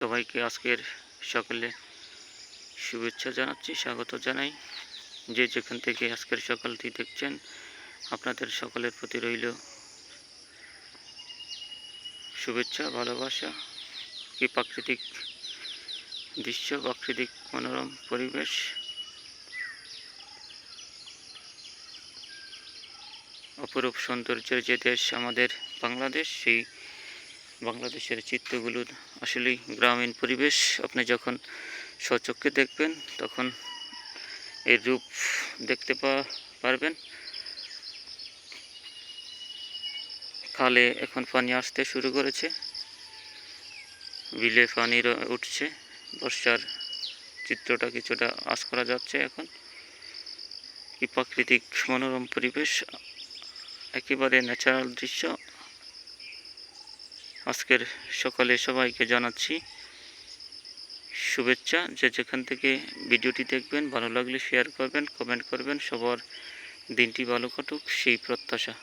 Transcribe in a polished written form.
সবাইকে আজকের সকালে শুভেচ্ছা জানাচ্ছি, স্বাগত জানাই। যে যেখান থেকে আজকের সকালটি দেখছেন, আপনাদের সকলের প্রতি রইল শুভেচ্ছা, ভালোবাসা। কি প্রাকৃতিক দৃশ্য, প্রাকৃতিক মনোরম পরিবেশ, অপরূপ সৌন্দর্যের যে দেশ আমাদের বাংলাদেশ, সেই বাংলাদেশের চিত্রগুলো আসলেই গ্রামীণ পরিবেশ। আপনি যখন স্বচক্ষে দেখবেন তখন এর রূপ দেখতে পারবেন। খালে এখন পানি আসতে শুরু করেছে, বিলে পানি উঠছে, বর্ষার চিত্রটা কিছুটা আঁচ করা যাচ্ছে। এখন কি প্রাকৃতিক মনোরম পরিবেশ, একেবারে ন্যাচারাল দৃশ্য। আজকের সকালে সবাইকে জানাচ্ছি শুভেচ্ছা। যে যেখান থেকে ভিডিওটি দেখবেন, ভালো লাগলে শেয়ার করবেন, কমেন্ট করবেন। সবার দিনটি ভালো কাটুক সেই প্রত্যাশা।